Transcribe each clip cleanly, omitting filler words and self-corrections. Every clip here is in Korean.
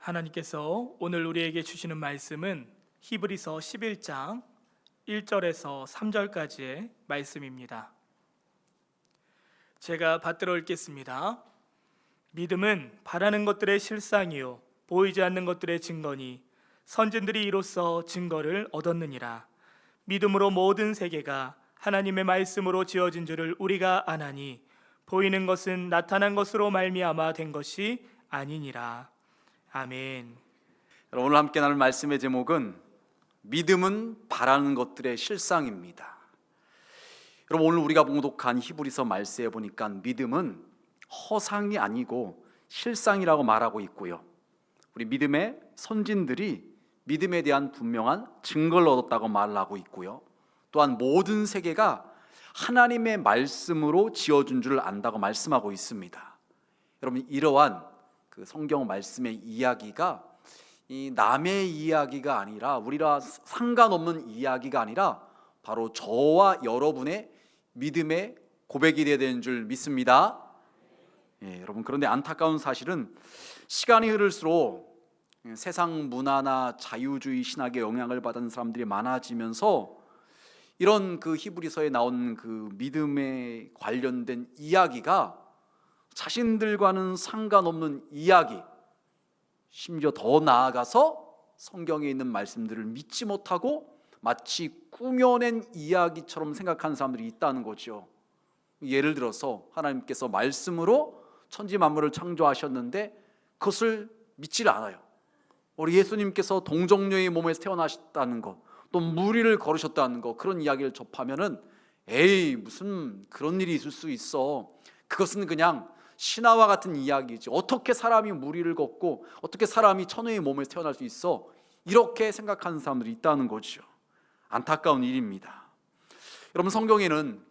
하나님께서 오늘 우리에게 주시는 말씀은 히브리서 11장 1절에서 3절까지의 말씀입니다. 제가 받들어 읽겠습니다. 믿음은 바라는 것들의 실상이요 보이지 않는 것들의 증거니 선진들이 이로써 증거를 얻었느니라. 믿음으로 모든 세계가 하나님의 말씀으로 지어진 줄을 우리가 아나니 보이는 것은 나타난 것으로 말미암아 된 것이 아니니라. 아멘. 오늘 함께 나눌 말씀의 제목은 믿음은 바라는 것들의 실상입니다. 여러분, 오늘 우리가 봉독한 히브리서 말씀에 보니까 믿음은 허상이 아니고 실상이라고 말하고 있고요, 우리 믿음의 선진들이 믿음에 대한 분명한 증거를 얻었다고 말하고 있고요, 또한 모든 세계가 하나님의 말씀으로 지어준 줄 안다고 말씀하고 있습니다. 여러분, 이러한 그 성경 말씀의 이야기가 이 남의 이야기가 아니라, 우리와 상관없는 이야기가 아니라 바로 저와 여러분의 믿음의 고백이 되어야 되는 줄 믿습니다. 여러분, 그런데 안타까운 사실은 시간이 흐를수록 세상 문화나 자유주의 신학에 영향을 받은 사람들이 많아지면서 이런 그 히브리서에 나온 그 믿음에 관련된 이야기가 자신들과는 상관없는 이야기, 심지어 더 나아가서 성경에 있는 말씀들을 믿지 못하고 마치 꾸며낸 이야기처럼 생각하는 사람들이 있다는 거죠. 예를 들어서 하나님께서 말씀으로 천지 만물을 창조하셨는데 그것을 믿질 않아요. 우리 예수님께서 동정녀의 몸에서 태어나셨다는 것, 또 무리를 걸으셨다는 것, 그런 이야기를 접하면은 에이, 무슨 그런 일이 있을 수 있어, 그것은 그냥 신화와 같은 이야기지, 어떻게 사람이 무리를 걷고 어떻게 사람이 처녀의 몸에서 태어날 수 있어, 이렇게 생각하는 사람들이 있다는 거죠. 안타까운 일입니다. 여러분, 성경에는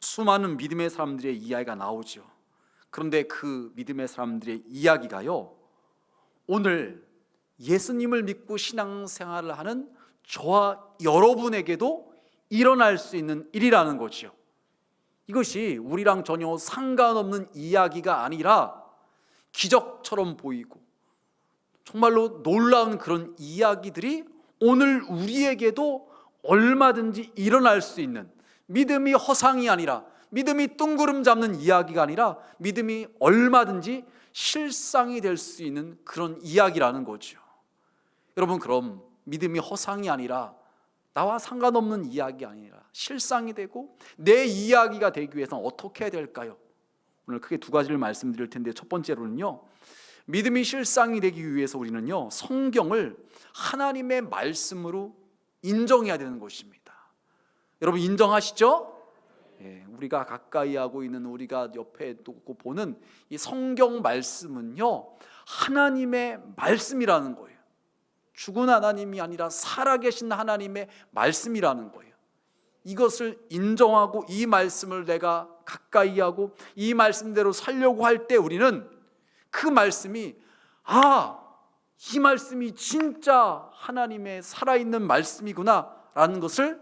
수많은 믿음의 사람들의 이야기가 나오죠. 그런데 그 믿음의 사람들의 이야기가요, 오늘 예수님을 믿고 신앙생활을 하는 저와 여러분에게도 일어날 수 있는 일이라는 거죠. 이것이 우리랑 전혀 상관없는 이야기가 아니라 기적처럼 보이고 정말로 놀라운 그런 이야기들이 오늘 우리에게도 얼마든지 일어날 수 있는, 믿음이 허상이 아니라, 믿음이 뜬구름 잡는 이야기가 아니라 믿음이 얼마든지 실상이 될 수 있는 그런 이야기라는 거죠. 여러분, 그럼 믿음이 허상이 아니라 나와 상관없는 이야기 아니라 실상이 되고 내 이야기가 되기 위해서는 어떻게 해야 될까요? 오늘 크게 두 가지를 말씀드릴 텐데, 첫 번째로는요, 믿음이 실상이 되기 위해서 우리는요, 성경을 하나님의 말씀으로 인정해야 되는 것입니다. 여러분, 인정하시죠? 우리가 가까이 하고 있는, 우리가 옆에 두고 보는 이 성경 말씀은요, 하나님의 말씀이라는 거예요. 죽은 하나님이 아니라 살아계신 하나님의 말씀이라는 거예요. 이것을 인정하고 이 말씀을 내가 가까이 하고 이 말씀대로 살려고 할 때 우리는 그 말씀이, 이 말씀이 진짜 하나님의 살아있는 말씀이구나 라는 것을,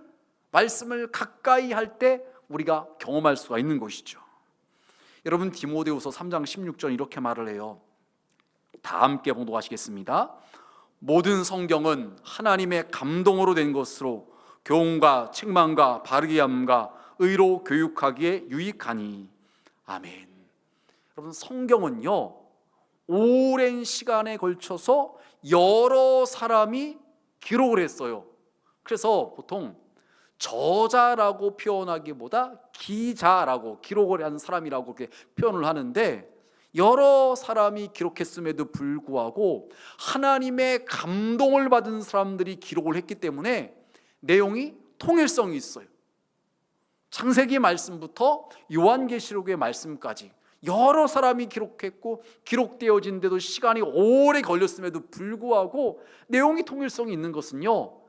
말씀을 가까이 할 때 우리가 경험할 수가 있는 것이죠. 여러분, 디모데후서 3장 16절 이렇게 말을 해요. 다 함께 봉독하시겠습니다. 모든 성경은 하나님의 감동으로 된 것으로 교훈과 책망과 바르게 함과 의로 교육하기에 유익하니. 아멘. 여러분, 성경은요, 오랜 시간에 걸쳐서 여러 사람이 기록을 했어요. 그래서 보통 저자라고 표현하기보다 기자라고, 기록을 한 사람이라고 그렇게 표현을 하는데, 여러 사람이 기록했음에도 불구하고 하나님의 감동을 받은 사람들이 기록을 했기 때문에 내용이 통일성이 있어요. 창세기 말씀부터 요한계시록의 말씀까지 여러 사람이 기록했고, 기록되어진데도 시간이 오래 걸렸음에도 불구하고 내용이 통일성이 있는 것은요,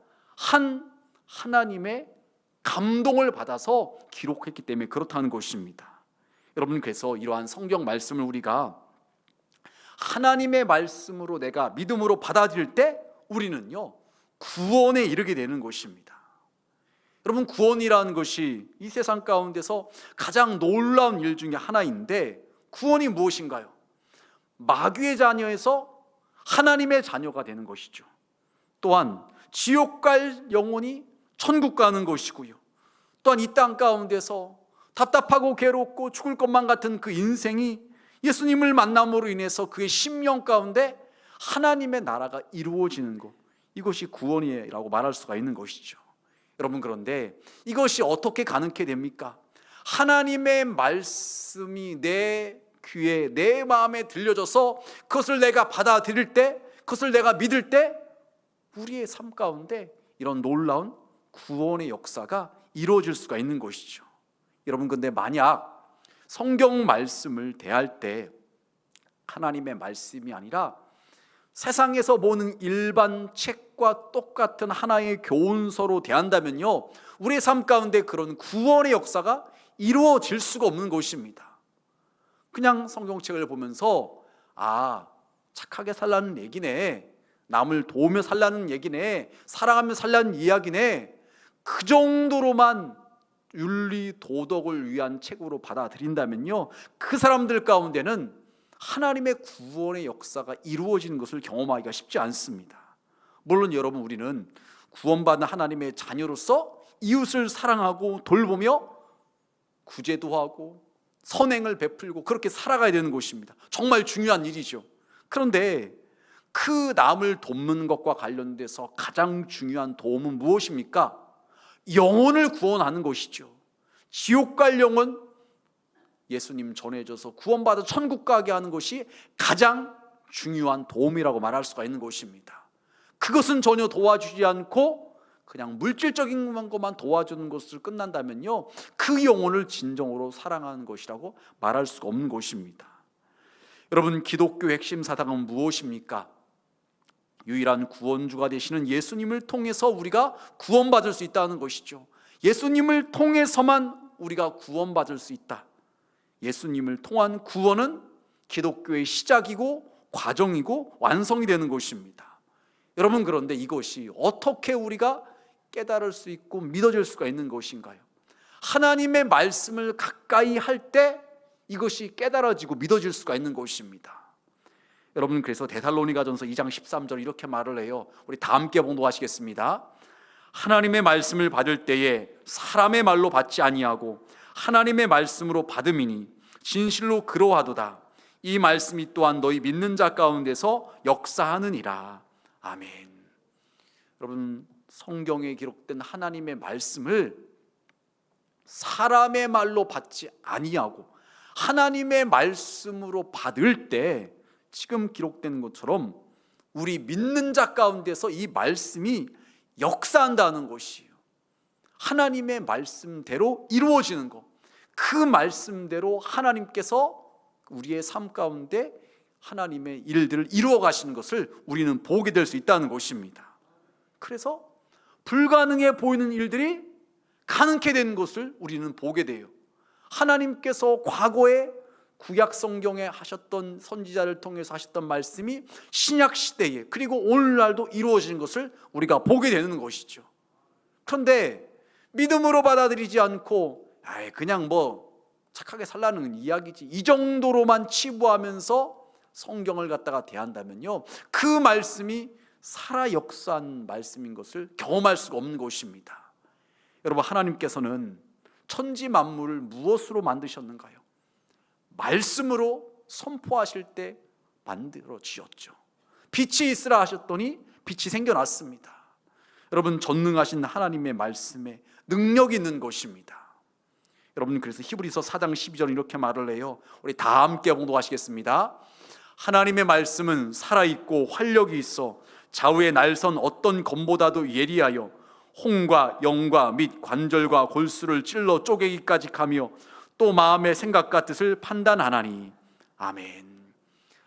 하나님의 감동을 받아서 기록했기 때문에 그렇다는 것입니다. 여러분, 그래서 이러한 성경 말씀을 우리가 하나님의 말씀으로 내가 믿음으로 받아들일 때 우리는요, 구원에 이르게 되는 것입니다. 여러분, 구원이라는 것이 이 세상 가운데서 가장 놀라운 일 중에 하나인데, 구원이 무엇인가요? 마귀의 자녀에서 하나님의 자녀가 되는 것이죠. 또한 지옥 갈 영혼이 천국 가는 것이고요. 또한 이 땅 가운데서 답답하고 괴롭고 죽을 것만 같은 그 인생이 예수님을 만남으로 인해서 그의 심령 가운데 하나님의 나라가 이루어지는 것, 이것이 구원이라고 말할 수가 있는 것이죠. 여러분, 그런데 이것이 어떻게 가능케 됩니까? 하나님의 말씀이 내 귀에, 내 마음에 들려져서 그것을 내가 받아들일 때, 그것을 내가 믿을 때 우리의 삶 가운데 이런 놀라운 구원의 역사가 이루어질 수가 있는 것이죠. 여러분, 근데 만약 성경 말씀을 대할 때 하나님의 말씀이 아니라 세상에서 보는 일반 책과 똑같은 하나의 교훈서로 대한다면요, 우리의 삶 가운데 그런 구원의 역사가 이루어질 수가 없는 것입니다. 그냥 성경책을 보면서 착하게 살라는 얘기네, 남을 도우며 살라는 얘기네, 사랑하며 살라는 이야기네, 그 정도로만 윤리 도덕을 위한 책으로 받아들인다면요, 그 사람들 가운데는 하나님의 구원의 역사가 이루어지는 것을 경험하기가 쉽지 않습니다. 물론 여러분, 우리는 구원받은 하나님의 자녀로서 이웃을 사랑하고 돌보며 구제도 하고 선행을 베풀고 그렇게 살아가야 되는 것입니다. 정말 중요한 일이죠. 그런데 그 남을 돕는 것과 관련돼서 가장 중요한 도움은 무엇입니까? 영혼을 구원하는 것이죠. 지옥 갈 영혼, 예수님 전해져서 구원받아 천국 가게 하는 것이 가장 중요한 도움이라고 말할 수가 있는 것입니다. 그것은 전혀 도와주지 않고 그냥 물질적인 것만 도와주는 것을 끝난다면요, 그 영혼을 진정으로 사랑하는 것이라고 말할 수가 없는 것입니다. 여러분, 기독교 핵심 사상은 무엇입니까? 유일한 구원주가 되시는 예수님을 통해서 우리가 구원받을 수 있다는 것이죠. 예수님을 통해서만 우리가 구원받을 수 있다. 예수님을 통한 구원은 기독교의 시작이고 과정이고 완성이 되는 것입니다. 여러분, 그런데 이것이 어떻게 우리가 깨달을 수 있고 믿어질 수가 있는 것인가요? 하나님의 말씀을 가까이 할 때 이것이 깨달아지고 믿어질 수가 있는 것입니다. 여러분, 그래서 데살로니가전서 2장 13절 이렇게 말을 해요. 우리 다 함께 봉독하시겠습니다. 하나님의 말씀을 받을 때에 사람의 말로 받지 아니하고 하나님의 말씀으로 받음이니 진실로 그러하도다. 이 말씀이 또한 너희 믿는 자 가운데서 역사하느니라. 아멘. 여러분, 성경에 기록된 하나님의 말씀을 사람의 말로 받지 아니하고 하나님의 말씀으로 받을 때 지금 기록된 것처럼 우리 믿는 자 가운데서 이 말씀이 역사한다는 것이에요. 하나님의 말씀대로 이루어지는 것, 그 말씀대로 하나님께서 우리의 삶 가운데 하나님의 일들을 이루어 가시는 것을 우리는 보게 될 수 있다는 것입니다. 그래서 불가능해 보이는 일들이 가능케 되는 것을 우리는 보게 돼요. 하나님께서 과거에 구약 성경에 하셨던, 선지자를 통해서 하셨던 말씀이 신약 시대에 그리고 오늘날도 이루어지는 것을 우리가 보게 되는 것이죠. 그런데 믿음으로 받아들이지 않고 그냥 착하게 살라는 이야기지, 이 정도로만 치부하면서 성경을 갖다가 대한다면요, 그 말씀이 살아 역사한 말씀인 것을 경험할 수가 없는 것입니다. 여러분, 하나님께서는 천지 만물을 무엇으로 만드셨는가요? 말씀으로 선포하실 때 만들어 지었죠. 빛이 있으라 하셨더니 빛이 생겨났습니다. 여러분, 전능하신 하나님의 말씀에 능력이 있는 것입니다. 여러분, 그래서 히브리서 4장 12절 이렇게 말을 해요. 우리 다 함께 봉독하시겠습니다. 하나님의 말씀은 살아있고 활력이 있어 좌우의 날선 어떤 검보다도 예리하여 홍과 영과 및 관절과 골수를 찔러 쪼개기까지 가며 또 마음의 생각과 뜻을 판단하나니. 아멘.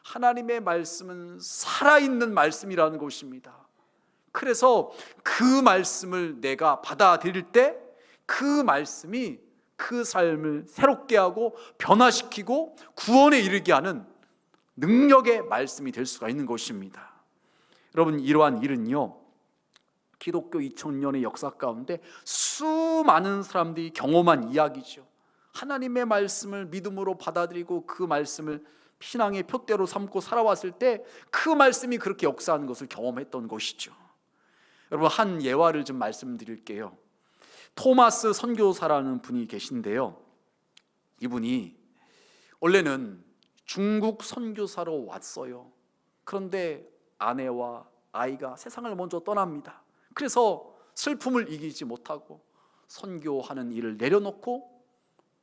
하나님의 말씀은 살아있는 말씀이라는 것입니다. 그래서 그 말씀을 내가 받아들일 때 그 말씀이 그 삶을 새롭게 하고 변화시키고 구원에 이르게 하는 능력의 말씀이 될 수가 있는 것입니다. 여러분, 이러한 일은요, 기독교 2000년의 역사 가운데 수많은 사람들이 경험한 이야기죠. 하나님의 말씀을 믿음으로 받아들이고 그 말씀을 신앙의 표대로 삼고 살아왔을 때 그 말씀이 그렇게 역사하는 것을 경험했던 것이죠. 여러분, 한 예화를 좀 말씀드릴게요. 토마스 선교사라는 분이 계신데요, 이분이 원래는 중국 선교사로 왔어요. 그런데 아내와 아이가 세상을 먼저 떠납니다. 그래서 슬픔을 이기지 못하고 선교하는 일을 내려놓고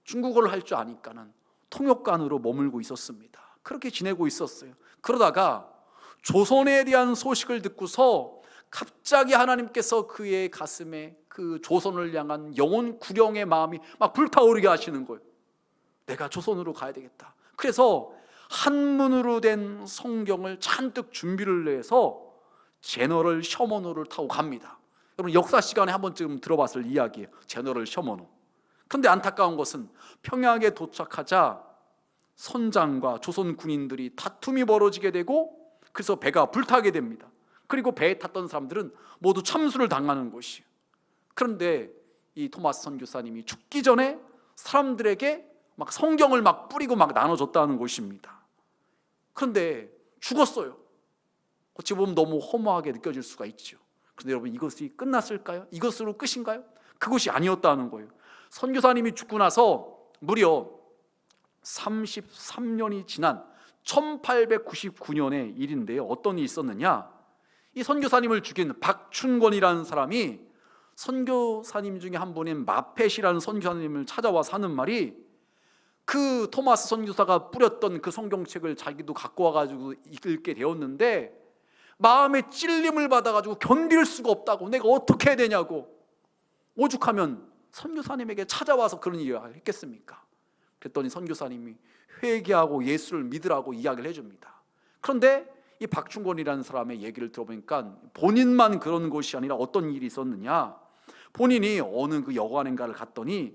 중국어를 할 줄 아니까는 통역관으로 머물고 있었습니다. 그렇게 지내고 있었어요. 그러다가 조선에 대한 소식을 듣고서 갑자기 하나님께서 그의 가슴에 그 조선을 향한 영혼 구령의 마음이 막 불타오르게 하시는 거예요. 내가 조선으로 가야 되겠다. 그래서 한문으로 된 성경을 잔뜩 준비를 해서 제너럴 셔먼호를 타고 갑니다. 여러분, 역사 시간에 한 번쯤 들어봤을 이야기예요. 제너럴 셔먼호. 그런데 안타까운 것은 평양에 도착하자 선장과 조선 군인들이 다툼이 벌어지게 되고, 그래서 배가 불타게 됩니다. 그리고 배에 탔던 사람들은 모두 참수를 당하는 것이에요. 그런데 이 토마스 선교사님이 죽기 전에 사람들에게 막 성경을 막 뿌리고 막 나눠줬다는 것입니다. 그런데 죽었어요. 어찌 보면 너무 허무하게 느껴질 수가 있죠. 그런데 여러분, 이것이 끝났을까요? 이것으로 끝인가요? 그것이 아니었다는 거예요. 선교사님이 죽고 나서 무려 33년이 지난 1899년의 일인데요, 어떤 일이 있었느냐, 이 선교사님을 죽인 박춘권이라는 사람이 선교사님 중에 한 분인 마펫이라는 선교사님을 찾아와서 하는 말이, 그 토마스 선교사가 뿌렸던 그 성경책을 자기도 갖고 와가지고 읽게 되었는데 마음에 찔림을 받아가지고 견딜 수가 없다고, 내가 어떻게 해야 되냐고. 오죽하면 선교사님에게 찾아와서 그런 이야기를 했겠습니까? 그랬더니 선교사님이 회개하고 예수를 믿으라고 이야기를 해줍니다. 그런데 이 박충권이라는 사람의 얘기를 들어보니까 본인만 그런 것이 아니라 어떤 일이 있었느냐, 본인이 어느 그 여관인가를 갔더니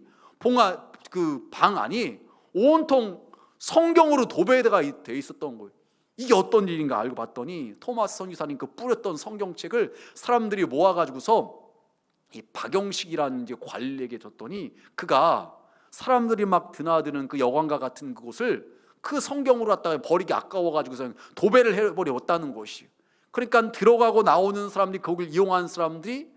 그 방 안이 온통 성경으로 도배가 되어 있었던 거예요. 이게 어떤 일인가 알고 봤더니 토마스 선교사님 그 뿌렸던 성경책을 사람들이 모아가지고서 이 박영식이라는 이제 관리에게 줬더니, 그가 사람들이 막 드나드는 그 여관과 같은 그곳을 그 성경으로 갖다가 버리기 아까워가지고서 도배를 해버렸다는 것이. 그러니까 들어가고 나오는 사람들이, 거기를 이용한 사람들이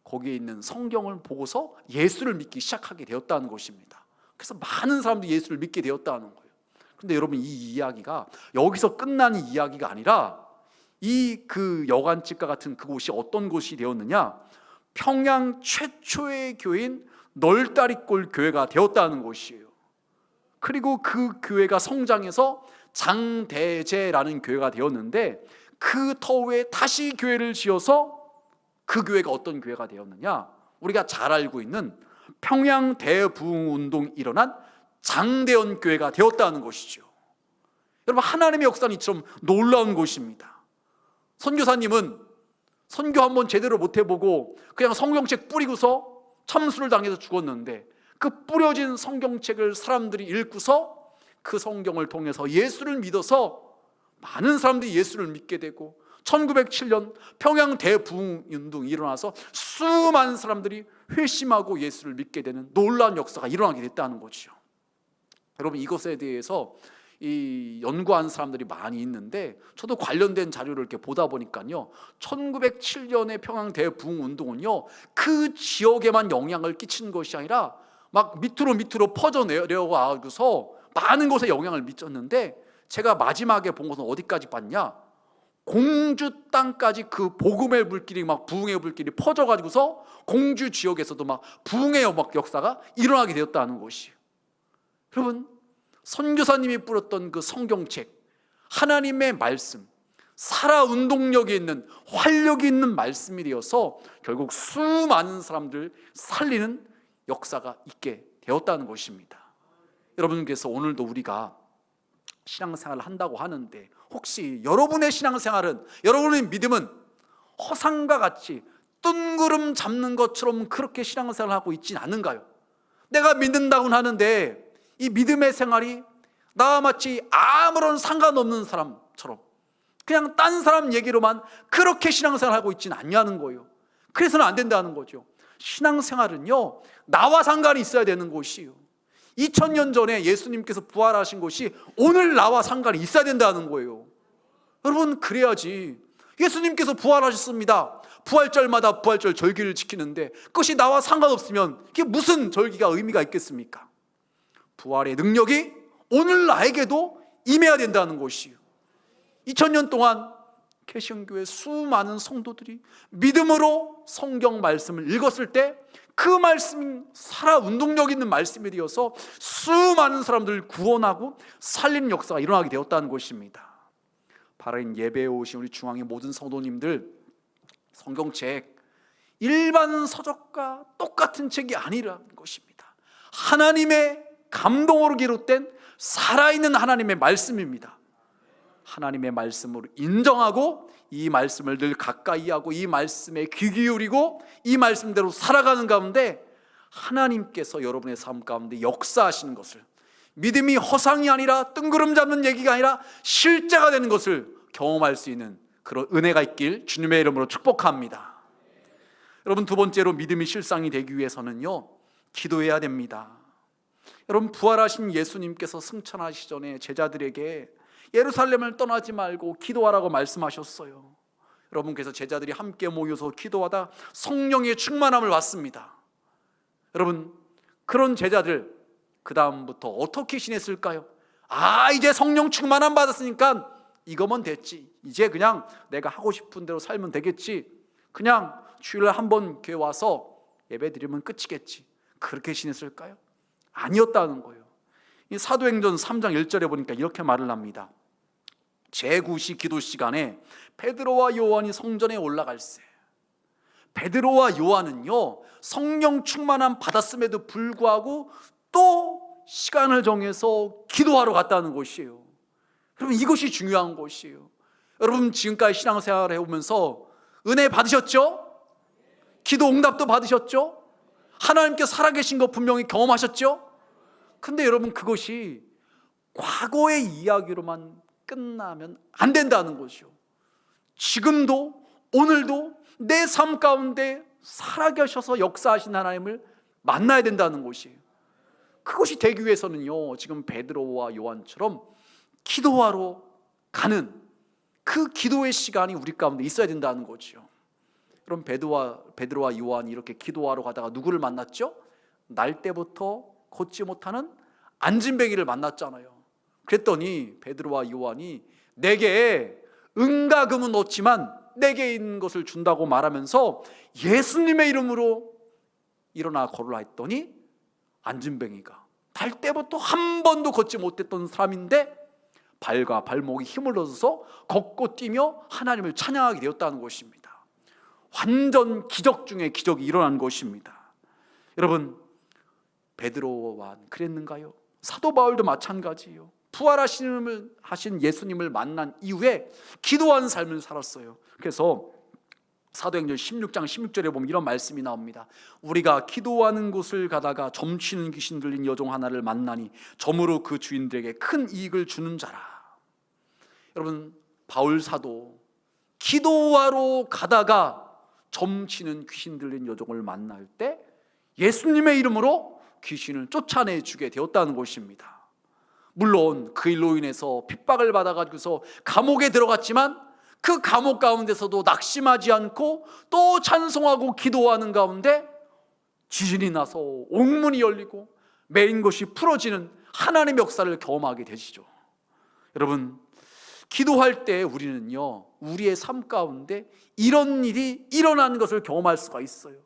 거기에 있는 성경을 보고서 예수를 믿기 시작하게 되었다는 것입니다. 그래서 많은 사람들이 예수를 믿게 되었다는 거예요. 그런데 여러분, 이 이야기가 여기서 끝나는 이야기가 아니라 이 그 여관집과 같은 그곳이 어떤 곳이 되었느냐, 평양 최초의 교회인 널다리골 교회가 되었다는 것이에요. 그리고 그 교회가 성장해서 장대제라는 교회가 되었는데, 그 터위에 다시 교회를 지어서 그 교회가 어떤 교회가 되었느냐, 우리가 잘 알고 있는 평양 대부흥운동이 일어난 장대현 교회가 되었다는 것이죠. 여러분, 하나님의 역사는 이처럼 놀라운 것입니다. 선교사님은 선교 한번 제대로 못 해보고 그냥 성경책 뿌리고서 참수를 당해서 죽었는데, 그 뿌려진 성경책을 사람들이 읽고서 그 성경을 통해서 예수를 믿어서 많은 사람들이 예수를 믿게 되고, 1907년 평양 대부흥운동이 일어나서 수많은 사람들이 회심하고 예수를 믿게 되는 놀라운 역사가 일어나게 됐다는 거죠. 여러분, 이것에 대해서 이 연구한 사람들이 많이 있는데, 저도 관련된 자료를 이렇게 보다 보니까요, 1907년의 평양 대부흥운동은요, 그 지역에만 영향을 끼친 것이 아니라 막 밑으로 퍼져 내려가고서 많은 곳에 영향을 미쳤는데, 제가 마지막에 본 것은 어디까지 봤냐, 공주 땅까지 그 복음의 불길이, 막 부흥의 불길이 퍼져가지고서 공주 지역에서도 막 부흥의 막 역사가 일어나게 되었다는 것이에요. 여러분, 선교사님이 뿌렸던 그 성경책, 하나님의 말씀, 살아 운동력이 있는, 활력이 있는 말씀이 되어서 결국 수많은 사람들 살리는 역사가 있게 되었다는 것입니다. 여러분께서 오늘도 우리가 신앙생활을 한다고 하는데, 혹시 여러분의 신앙생활은, 여러분의 믿음은 허상과 같이 뜬구름 잡는 것처럼 그렇게 신앙생활을 하고 있지는 않은가요? 내가 믿는다고는 하는데 이 믿음의 생활이 나와 마치 아무런 상관없는 사람처럼 그냥 딴 사람 얘기로만 그렇게 신앙생활을 하고 있지는 않냐는 거예요. 그래서는 안 된다는 거죠. 신앙생활은요, 나와 상관이 있어야 되는 것이에요. 2000년 전에 예수님께서 부활하신 것이 오늘 나와 상관이 있어야 된다는 거예요. 여러분, 그래야지. 예수님께서 부활하셨습니다. 부활절마다 부활절 절기를 지키는데 그것이 나와 상관없으면 그게 무슨 절기가 의미가 있겠습니까? 부활의 능력이 오늘 나에게도 임해야 된다는 것이요. 2000년 동안 개신교회 수많은 성도들이 믿음으로 성경 말씀을 읽었을 때 그 말씀이 살아 운동력 있는 말씀이 되어서 수많은 사람들을 구원하고 살리는 역사가 일어나게 되었다는 것입니다. 바른 예배에 오신 우리 중앙의 모든 성도님들, 성경책 일반 서적과 똑같은 책이 아니라는 것입니다. 하나님의 감동으로 기록된 살아있는 하나님의 말씀입니다. 하나님의 말씀으로 인정하고 이 말씀을 늘 가까이 하고 이 말씀에 귀 기울이고 이 말씀대로 살아가는 가운데 하나님께서 여러분의 삶 가운데 역사하시는 것을, 믿음이 허상이 아니라 뜬구름 잡는 얘기가 아니라 실제가 되는 것을 경험할 수 있는 그런 은혜가 있길 주님의 이름으로 축복합니다. 여러분, 두 번째로 믿음이 실상이 되기 위해서는요, 기도해야 됩니다. 여러분, 부활하신 예수님께서 승천하시기 전에 제자들에게 예루살렘을 떠나지 말고 기도하라고 말씀하셨어요. 여러분, 그래서 제자들이 함께 모여서 기도하다 성령의 충만함을 받습니다. 여러분, 그런 제자들 그 다음부터 어떻게 지냈을까요? 이제 성령 충만함 받았으니까 이거면 됐지, 이제 그냥 내가 하고 싶은 대로 살면 되겠지, 그냥 주일날 한번 교회 와서 예배 드리면 끝이겠지, 그렇게 지냈을까요? 아니었다는 거예요. 이 사도행전 3장 1절에 보니까 이렇게 말을 합니다. 제9시 기도 시간에 베드로와 요한이 성전에 올라갈세. 베드로와 요한은요, 성령 충만함 받았음에도 불구하고 또 시간을 정해서 기도하러 갔다는 것이에요. 여러분, 이것이 중요한 것이에요. 여러분, 지금까지 신앙생활을 해오면서 은혜 받으셨죠? 기도 응답도 받으셨죠? 하나님께 살아계신 거 분명히 경험하셨죠? 근데 여러분, 그것이 과거의 이야기로만 끝나면 안 된다는 것이요. 지금도 오늘도 내 삶 가운데 살아계셔서 역사하신 하나님을 만나야 된다는 것이에요. 그것이 되기 위해서는요, 지금 베드로와 요한처럼 기도하러 가는 그 기도의 시간이 우리 가운데 있어야 된다는 거죠. 그럼 베드로와 요한이 이렇게 기도하러 가다가 누구를 만났죠? 날 때부터 걷지 못하는 안진뱅이를 만났잖아요. 그랬더니 베드로와 요한이 내게 은과 금은 없지만 내게 있는 것을 준다고 말하면서 예수님의 이름으로 일어나 걸으라 했더니 안진뱅이가 날 때부터 한 번도 걷지 못했던 사람인데 발과 발목이 힘을 얻어서 걷고 뛰며 하나님을 찬양하게 되었다는 것입니다. 완전 기적 중에 기적이 일어난 것입니다. 여러분, 베드로와 그랬는가요? 사도 바울도 마찬가지예요. 부활하신 예수님을 만난 이후에 기도하는 삶을 살았어요. 그래서 사도행전 16장 16절에 보면 이런 말씀이 나옵니다. 우리가 기도하는 곳을 가다가 점치는 귀신 들린 여종 하나를 만나니 점으로 그 주인들에게 큰 이익을 주는 자라. 여러분, 바울 사도 기도하러 가다가 점치는 귀신 들린 여종을 만날 때 예수님의 이름으로 귀신을 쫓아내주게 되었다는 것입니다. 물론 그 일로 인해서 핍박을 받아가지고서 감옥에 들어갔지만 그 감옥 가운데서도 낙심하지 않고 또 찬송하고 기도하는 가운데 지진이 나서 옥문이 열리고 매인 것이 풀어지는 하나님의 역사를 경험하게 되시죠. 여러분, 기도할 때 우리는요, 우리의 삶 가운데 이런 일이 일어나는 것을 경험할 수가 있어요.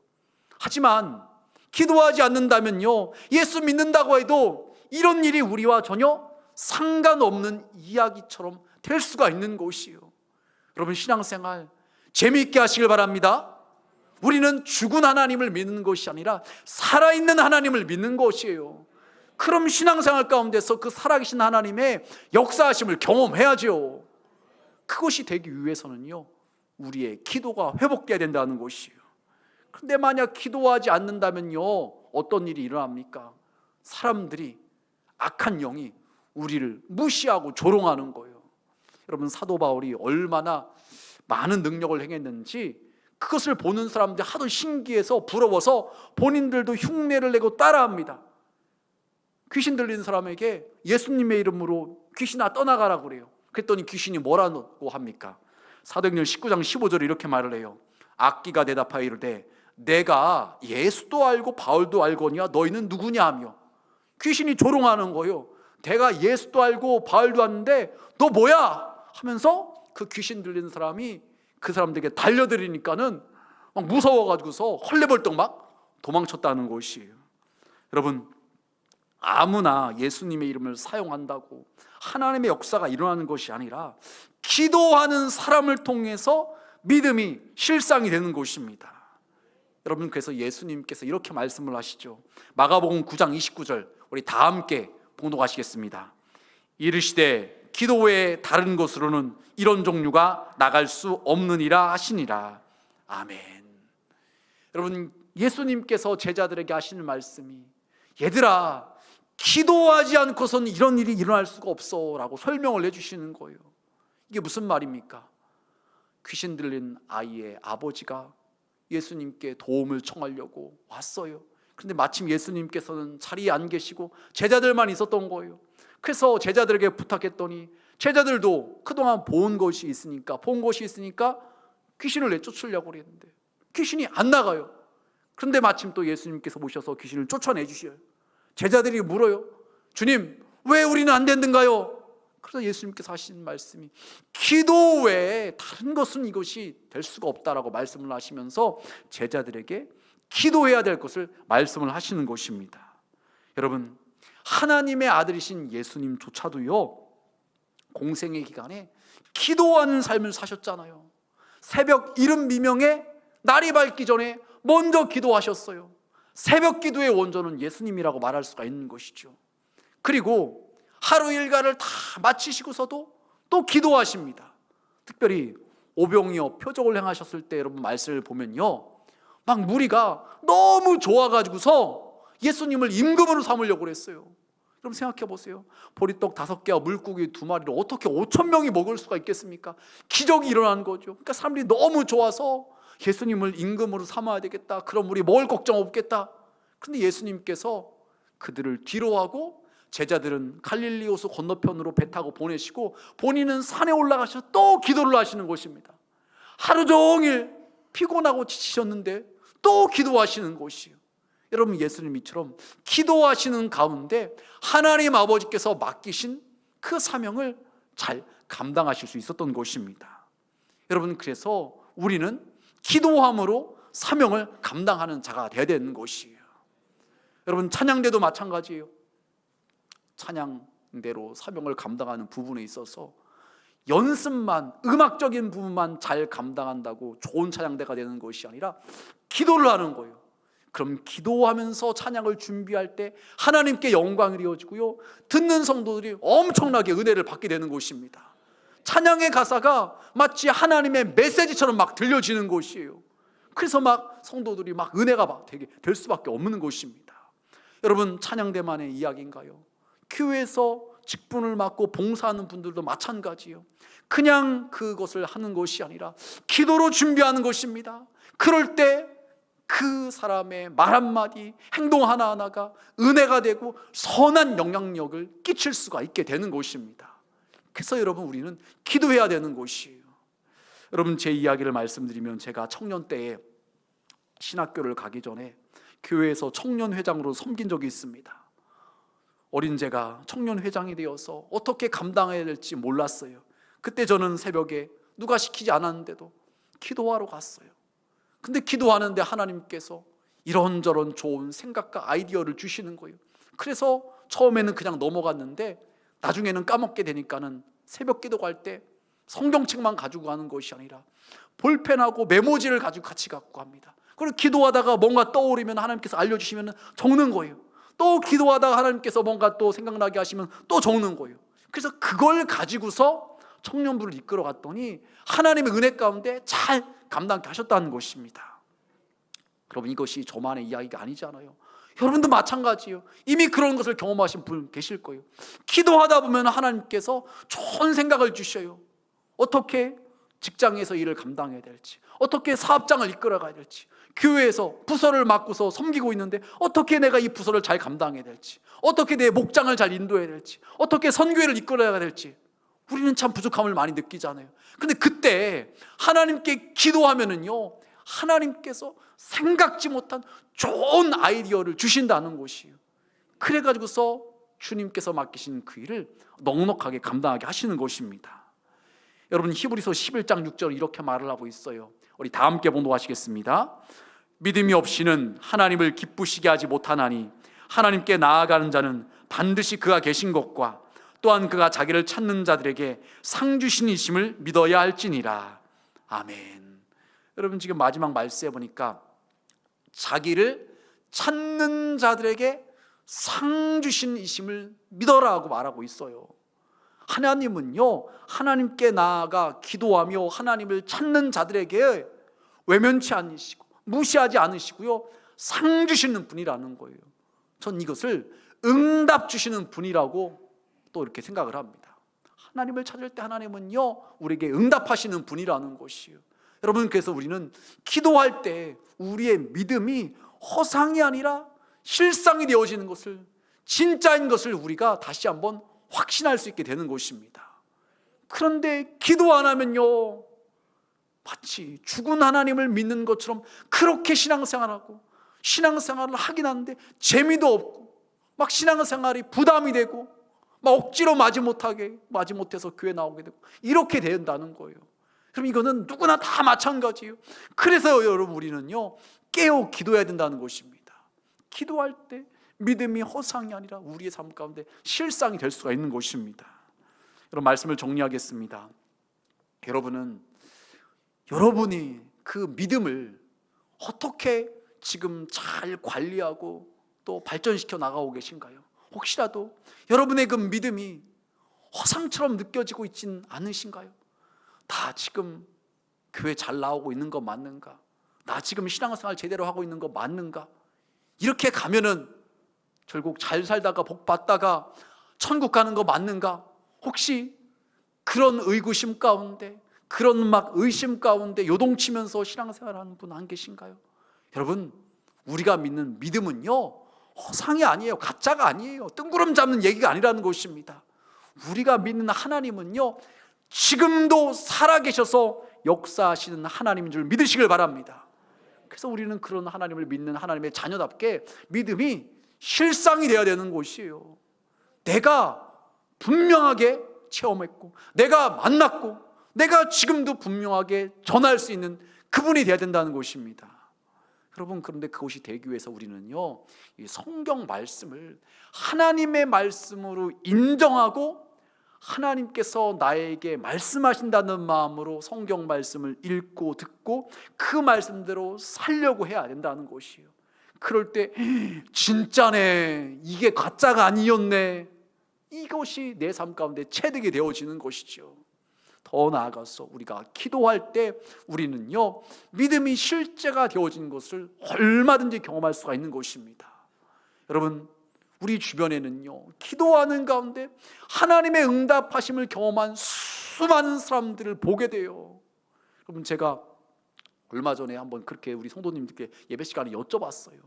하지만 기도하지 않는다면요, 예수 믿는다고 해도 이런 일이 우리와 전혀 상관없는 이야기처럼 될 수가 있는 것이에요. 여러분, 신앙생활 재미있게 하시길 바랍니다. 우리는 죽은 하나님을 믿는 것이 아니라 살아있는 하나님을 믿는 것이에요. 그럼 신앙생활 가운데서 그 살아계신 하나님의 역사하심을 경험해야죠. 그것이 되기 위해서는요, 우리의 기도가 회복돼야 된다는 것이에요. 그런데 만약 기도하지 않는다면요, 어떤 일이 일어납니까? 사람들이, 악한 영이 우리를 무시하고 조롱하는 거예요. 여러분, 사도 바울이 얼마나 많은 능력을 행했는지 그것을 보는 사람들이 하도 신기해서 부러워서 본인들도 흉내를 내고 따라합니다. 귀신 들린 사람에게 예수님의 이름으로 귀신아 떠나가라고 그래요. 그랬더니 귀신이 뭐라고 합니까? 사도행전 19장 15절에 이렇게 말을 해요. 악귀가 대답하여 이르되 내가 예수도 알고 바울도 알거니와 너희는 누구냐 하며, 귀신이 조롱하는 거예요. 내가 예수도 알고 바울도 아는데 너 뭐야 하면서 그 귀신 들린 사람이 그 사람들에게 달려들으니까는 막 무서워가지고서 헐레벌떡 막 도망쳤다는 것이에요. 여러분, 아무나 예수님의 이름을 사용한다고 하나님의 역사가 일어나는 것이 아니라 기도하는 사람을 통해서 믿음이 실상이 되는 것입니다. 여러분, 그래서 예수님께서 이렇게 말씀을 하시죠. 마가복음 9장 29절 우리 다 함께 봉독하시겠습니다. 이르시되 기도 외에 다른 곳으로는 이런 종류가 나갈 수 없느니라 하시니라. 아멘. 여러분, 예수님께서 제자들에게 하시는 말씀이 얘들아 기도하지 않고서는 이런 일이 일어날 수가 없어 라고 설명을 해주시는 거예요. 이게 무슨 말입니까? 귀신 들린 아이의 아버지가 예수님께 도움을 청하려고 왔어요. 그런데 마침 예수님께서는 자리에 안 계시고 제자들만 있었던 거예요. 그래서 제자들에게 부탁했더니 제자들도 그동안 본 것이 있으니까 귀신을 내쫓으려고 그랬는데 귀신이 안 나가요. 그런데 마침 또 예수님께서 오셔서 귀신을 쫓아내 주셔요. 제자들이 물어요. 주님, 왜 우리는 안 됐는가요? 그래서 예수님께서 하신 말씀이 기도 외에 다른 것은 이것이 될 수가 없다라고 말씀을 하시면서 제자들에게 기도해야 될 것을 말씀을 하시는 것입니다. 여러분, 하나님의 아들이신 예수님조차도요 공생의 기간에 기도하는 삶을 사셨잖아요. 새벽 이른 미명에 날이 밝기 전에 먼저 기도하셨어요. 새벽 기도의 원조는 예수님이라고 말할 수가 있는 것이죠. 그리고 하루 일과를 다 마치시고서도 또 기도하십니다. 특별히 오병이어 표적을 행하셨을 때 여러분 말씀을 보면요, 막 무리가 너무 좋아가지고서 예수님을 임금으로 삼으려고 그랬어요. 여러분 생각해 보세요. 보리떡 5개와 물고기 2마리를 어떻게 5,000명이 먹을 수가 있겠습니까? 기적이 일어난 거죠. 그러니까 사람들이 너무 좋아서 예수님을 임금으로 삼아야 되겠다. 그럼 우리 먹을 걱정 없겠다. 그런데 예수님께서 그들을 뒤로하고 제자들은 갈릴리 호수 건너편으로 배 타고 보내시고 본인은 산에 올라가셔서 또 기도를 하시는 것입니다. 하루 종일 피곤하고 지치셨는데 또 기도하시는 것이에요. 여러분, 예수님이처럼 기도하시는 가운데 하나님 아버지께서 맡기신 그 사명을 잘 감당하실 수 있었던 것입니다. 여러분, 그래서 우리는 기도함으로 사명을 감당하는 자가 되어야 되는 것이에요. 여러분, 찬양대도 마찬가지예요. 찬양대로 사명을 감당하는 부분에 있어서 연습만, 음악적인 부분만 잘 감당한다고 좋은 찬양대가 되는 것이 아니라 기도를 하는 거예요. 그럼 기도하면서 찬양을 준비할 때 하나님께 영광이 이어지고요, 듣는 성도들이 엄청나게 은혜를 받게 되는 것입니다. 찬양의 가사가 마치 하나님의 메시지처럼 막 들려지는 것이에요. 그래서 막 성도들이 막 은혜가 되게 될 수밖에 없는 것입니다. 여러분, 찬양대만의 이야기인가요? 교회에서 직분을 맡고 봉사하는 분들도 마찬가지예요. 그냥 그것을 하는 것이 아니라 기도로 준비하는 것입니다. 그럴 때 그 사람의 말 한마디, 행동 하나하나가 은혜가 되고 선한 영향력을 끼칠 수가 있게 되는 것입니다. 그래서 여러분, 우리는 기도해야 되는 것이에요. 여러분, 제 이야기를 말씀드리면 제가 청년 때에 신학교를 가기 전에 교회에서 청년회장으로 섬긴 적이 있습니다. 어린 제가 청년회장이 되어서 어떻게 감당해야 될지 몰랐어요. 그때 저는 새벽에 누가 시키지 않았는데도 기도하러 갔어요. 근데 기도하는데 하나님께서 이런저런 좋은 생각과 아이디어를 주시는 거예요. 그래서 처음에는 그냥 넘어갔는데 나중에는 까먹게 되니까는 새벽 기도할 때 성경책만 가지고 가는 것이 아니라 볼펜하고 메모지를 가지고 같이 갖고 갑니다. 그리고 기도하다가 뭔가 떠오르면 하나님께서 알려주시면 적는 거예요. 또 기도하다가 하나님께서 뭔가 또 생각나게 하시면 또 적는 거예요. 그래서 그걸 가지고서 청년부를 이끌어 갔더니 하나님의 은혜 가운데 잘 감당케 하셨다는 것입니다. 여러분, 이것이 저만의 이야기가 아니잖아요. 여러분도 마찬가지예요. 이미 그런 것을 경험하신 분 계실 거예요. 기도하다 보면 하나님께서 좋은 생각을 주셔요. 어떻게? 직장에서 일을 감당해야 될지, 어떻게 사업장을 이끌어가야 될지, 교회에서 부서를 맡고서 섬기고 있는데 어떻게 내가 이 부서를 잘 감당해야 될지, 어떻게 내 목장을 잘 인도해야 될지, 어떻게 선교회를 이끌어야 될지 우리는 참 부족함을 많이 느끼잖아요. 근데 그때 하나님께 기도하면은요, 하나님께서 생각지 못한 좋은 아이디어를 주신다는 것이에요. 그래가지고서 주님께서 맡기신 그 일을 넉넉하게 감당하게 하시는 것입니다. 여러분, 히브리서 11장 6절 이렇게 말을 하고 있어요. 우리 다 함께 봉독하시겠습니다. 믿음이 없이는 하나님을 기쁘시게 하지 못하나니 하나님께 나아가는 자는 반드시 그가 계신 것과 또한 그가 자기를 찾는 자들에게 상 주신이심을 믿어야 할지니라. 아멘. 여러분, 지금 마지막 말씀해 보니까 자기를 찾는 자들에게 상 주신이심을 믿어라고 말하고 있어요. 하나님은요, 하나님께 나아가 기도하며 하나님을 찾는 자들에게 외면치 않으시고 무시하지 않으시고요, 상 주시는 분이라는 거예요. 전 이것을 응답 주시는 분이라고 또 이렇게 생각을 합니다. 하나님을 찾을 때 하나님은요, 우리에게 응답하시는 분이라는 것이에요. 여러분, 그래서 우리는 기도할 때 우리의 믿음이 허상이 아니라 실상이 되어지는 것을, 진짜인 것을 우리가 다시 한번 확신할 수 있게 되는 것입니다. 그런데 기도 안 하면요, 마치 죽은 하나님을 믿는 것처럼 그렇게 신앙생활하고 신앙생활을 하긴 하는데 재미도 없고 막 신앙생활이 부담이 되고 막 억지로 마지못해서 교회 나오게 되고 이렇게 된다는 거예요. 그럼 이거는 누구나 다 마찬가지예요. 그래서 여러분, 우리는요, 깨어 기도해야 된다는 것입니다. 기도할 때 믿음이 허상이 아니라 우리의 삶 가운데 실상이 될 수가 있는 것입니다. 여러분, 말씀을 정리하겠습니다. 여러분이 그 믿음을 어떻게 지금 잘 관리하고 또 발전시켜 나가고 계신가요? 혹시라도 여러분의 그 믿음이 허상처럼 느껴지고 있진 않으신가요? 다 지금 교회 잘 나오고 있는 거 맞는가? 나 지금 신앙생활 제대로 하고 있는 거 맞는가? 이렇게 가면은 결국 잘 살다가 복 받다가 천국 가는 거 맞는가? 혹시 그런 의구심 가운데, 그런 막 의심 가운데 요동치면서 신앙생활하는 분 안 계신가요? 여러분, 우리가 믿는 믿음은요, 허상이 아니에요. 가짜가 아니에요. 뜬구름 잡는 얘기가 아니라는 것입니다. 우리가 믿는 하나님은요, 지금도 살아계셔서 역사하시는 하나님인 줄 믿으시길 바랍니다. 그래서 우리는 그런 하나님을 믿는 하나님의 자녀답게 믿음이 실상이 되어야 되는 것이에요. 내가 분명하게 체험했고, 내가 만났고, 내가 지금도 분명하게 전할 수 있는 그분이 되어야 된다는 것입니다. 여러분, 그런데 그것이 되기 위해서 우리는요, 이 성경 말씀을 하나님의 말씀으로 인정하고 하나님께서 나에게 말씀하신다는 마음으로 성경 말씀을 읽고 듣고 그 말씀대로 살려고 해야 된다는 것이에요. 그럴 때 진짜네, 이게 가짜가 아니었네, 이것이 내 삶 가운데 체득이 되어지는 것이죠. 더 나아가서 우리가 기도할 때 우리는요, 믿음이 실제가 되어진 것을 얼마든지 경험할 수가 있는 것입니다. 여러분, 우리 주변에는요, 기도하는 가운데 하나님의 응답하심을 경험한 수많은 사람들을 보게 돼요. 여러분, 제가 얼마 전에 한번 그렇게 우리 성도님들께 예배 시간에 여쭤봤어요.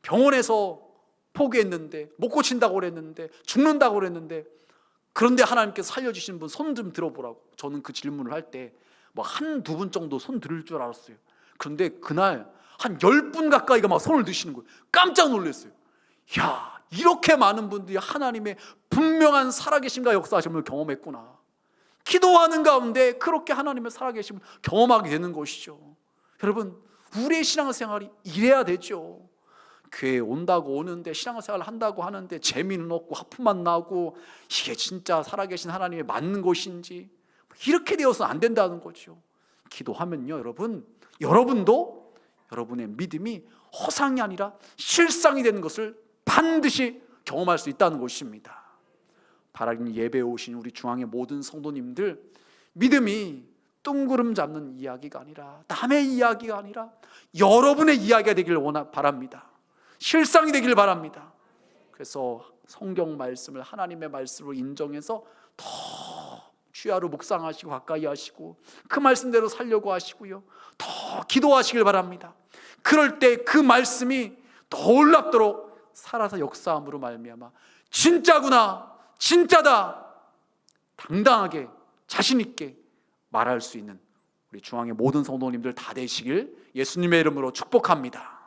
병원에서 포기했는데, 못 고친다고 그랬는데, 죽는다고 그랬는데, 그런데 하나님께서 살려주신 분 손 좀 들어보라고. 저는 그 질문을 할 때 뭐 한두 분 정도 손 들을 줄 알았어요. 그런데 그날 한 10분 가까이가 막 손을 드시는 거예요. 깜짝 놀랐어요. 야, 이렇게 많은 분들이 하나님의 분명한 살아계심과 역사하심을 경험했구나. 기도하는 가운데 그렇게 하나님의 살아계심을 경험하게 되는 것이죠. 여러분, 우리의 신앙생활이 이래야 되죠. 교회에 온다고 오는데, 신앙생활을 한다고 하는데 재미는 없고 하품만 나고, 이게 진짜 살아계신 하나님이 맞는 것인지, 이렇게 되어서는 안 된다는 거죠. 기도하면요, 여러분도 여러분의 믿음이 허상이 아니라 실상이 되는 것을 반드시 경험할 수 있다는 것입니다. 바라긴 예배에 오신 우리 중앙의 모든 성도님들, 믿음이 뜬구름 잡는 이야기가 아니라, 남의 이야기가 아니라 여러분의 이야기가 되길 바랍니다. 실상이 되길 바랍니다. 그래서 성경 말씀을 하나님의 말씀으로 인정해서 더 주야로 묵상하시고 가까이 하시고 그 말씀대로 살려고 하시고요, 더 기도하시길 바랍니다. 그럴 때 그 말씀이 더 올랍도록 살아서 역사함으로 말미암아 진짜구나, 진짜다, 당당하게 자신 있게 말할 수 있는 우리 중앙의 모든 성도님들 다 되시길 예수님의 이름으로 축복합니다.